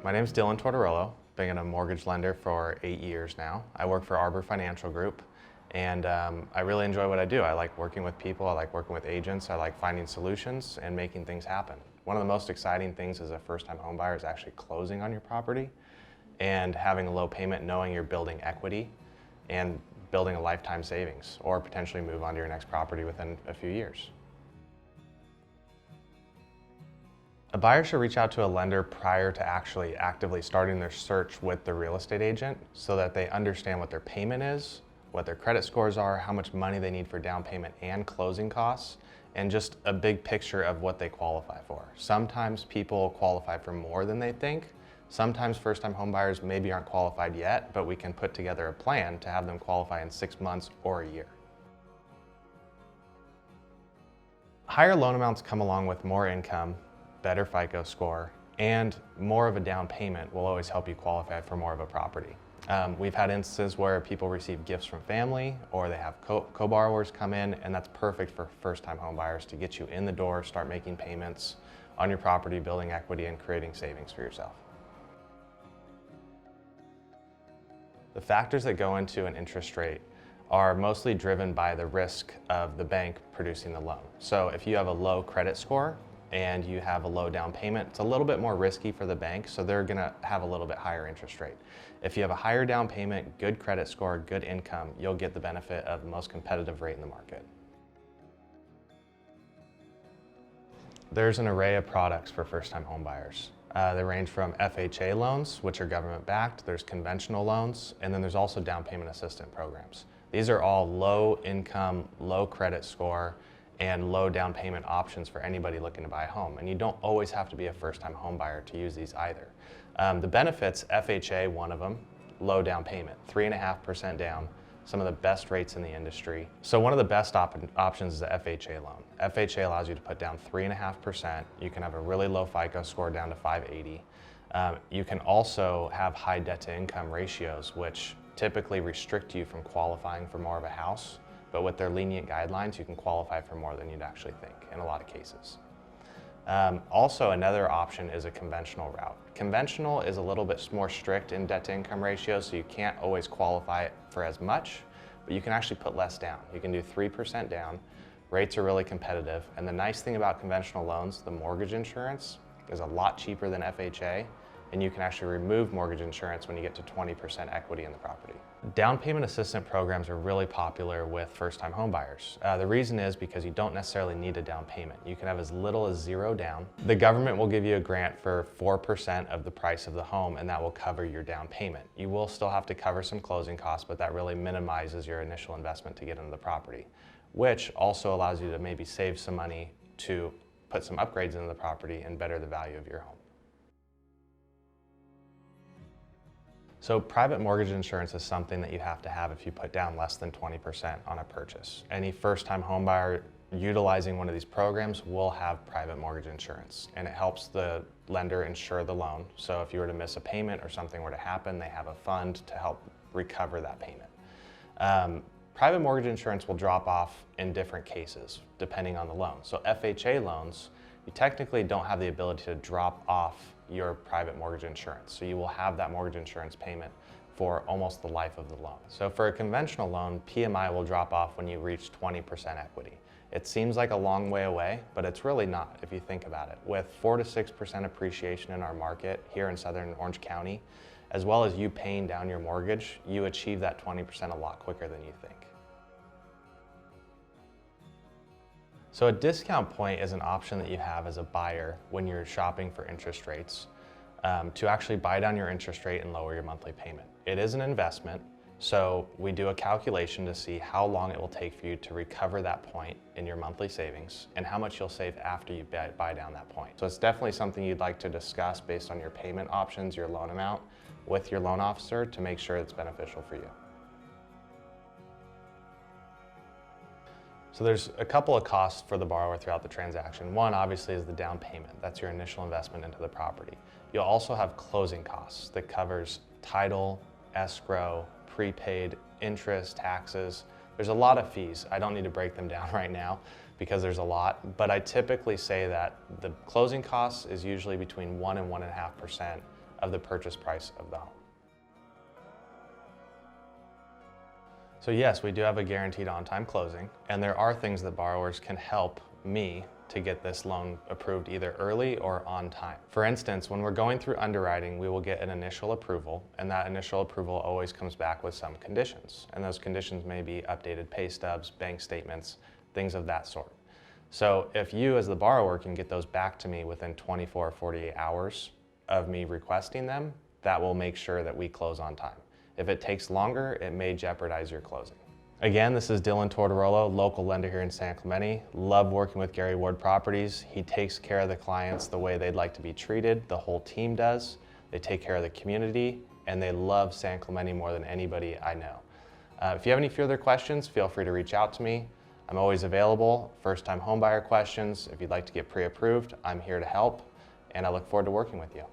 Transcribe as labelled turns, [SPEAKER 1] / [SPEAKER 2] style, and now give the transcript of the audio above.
[SPEAKER 1] My name is Dylan Tortorello. Been a mortgage lender for 8 years now. I work for Arbor Financial Group, and I really enjoy what I do. I like working with people, I like working with agents, I like finding solutions and making things happen. One of the most exciting things as a first-time home buyer is actually closing on your property and having a low payment, knowing you're building equity and building a lifetime savings, or potentially move on to your next property within a few years. A buyer should reach out to a lender prior to actually actively starting their search with the real estate agent so that they understand what their payment is, what their credit scores are, how much money they need for down payment and closing costs, and just a big picture of what they qualify for. Sometimes people qualify for more than they think. Sometimes first-time home buyers maybe aren't qualified yet, but we can put together a plan to have them qualify in 6 months or a year. Higher loan amounts come along with more income, better FICO score, and more of a down payment will always help you qualify for more of a property. We've had instances where people receive gifts from family or they have co-borrowers come in, and that's perfect for first-time home buyers to get you in the door, start making payments on your property, building equity, and creating savings for yourself. The factors that go into an interest rate are mostly driven by the risk of the bank producing the loan. So if you have a low credit score and you have a low down payment, it's a little bit more risky for the bank, so they're gonna have a little bit higher interest rate. If you have a higher down payment, good credit score, good income, you'll get the benefit of the most competitive rate in the market. There's an array of products for first-time home buyers. They range from FHA loans, which are government-backed, there's conventional loans, and then there's also down payment assistance programs. These are all low income, low credit score, and low down payment options for anybody looking to buy a home. And you don't always have to be a first-time home buyer to use these either. The benefits, FHA, one of them, low down payment, 3.5% down, some of the best rates in the industry. So one of the best options is the FHA loan. FHA allows you to put down 3.5%. You can have a really low FICO score down to 580. You can also have high debt to income ratios, which typically restrict you from qualifying for more of a house. But with their lenient guidelines, you can qualify for more than you'd actually think in a lot of cases. Also, another option is a conventional route. Conventional is a little bit more strict in debt to income ratios, so you can't always qualify for as much, but you can actually put less down. You can do 3% down. Rates are really competitive, and the nice thing about conventional loans, the mortgage insurance is a lot cheaper than FHA, and you can actually remove mortgage insurance when you get to 20% equity in the property. Down payment assistance programs are really popular with first-time home buyers. The reason is because you don't necessarily need a down payment. You can have as little as 0 down. The government will give you a grant for 4% of the price of the home, and that will cover your down payment. You will still have to cover some closing costs, but that really minimizes your initial investment to get into the property, which also allows you to maybe save some money to put some upgrades into the property and better the value of your home. So private mortgage insurance is something that you have to have if you put down less than 20% on a purchase. Any first-time home buyer utilizing one of these programs will have private mortgage insurance, and it helps the lender insure the loan. So if you were to miss a payment or something were to happen, they have a fund to help recover that payment. Private mortgage insurance will drop off in different cases depending on the loan. So FHA loans, you technically don't have the ability to drop off your private mortgage insurance. So you will have that mortgage insurance payment for almost the life of the loan. So for a conventional loan, PMI will drop off when you reach 20% equity. It seems like a long way away, but it's really not if you think about it. With 4 to 6% appreciation in our market here in Southern Orange County, as well as you paying down your mortgage, you achieve that 20% a lot quicker than you think. So a discount point is an option that you have as a buyer when you're shopping for interest rates to actually buy down your interest rate and lower your monthly payment. It is an investment, so we do a calculation to see how long it will take for you to recover that point in your monthly savings and how much you'll save after you buy down that point. So it's definitely something you'd like to discuss based on your payment options, your loan amount, with your loan officer to make sure it's beneficial for you. So there's a couple of costs for the borrower throughout the transaction. One, obviously, is the down payment. That's your initial investment into the property. You'll also have closing costs that covers title, escrow, prepaid, interest, taxes. There's a lot of fees. I don't need to break them down right now because there's a lot, but I typically say that the closing costs is usually between 1 and 1.5% of the purchase price of the home. So yes, we do have a guaranteed on-time closing, and there are things that borrowers can help me to get this loan approved either early or on time. For instance, when we're going through underwriting, we will get an initial approval, and that initial approval always comes back with some conditions. And those conditions may be updated pay stubs, bank statements, things of that sort. So if you as the borrower can get those back to me within 24 or 48 hours of me requesting them, that will make sure that we close on time. If it takes longer, it may jeopardize your closing. Again, this is Dylan Tortorolo, local lender here in San Clemente. Love working with Gary Ward Properties. He takes care of the clients the way they'd like to be treated. The whole team does. They take care of the community, and they love San Clemente more than anybody I know. If you have any further questions, feel free to reach out to me. I'm always available. First-time homebuyer questions. If you'd like to get pre-approved, I'm here to help, and I look forward to working with you.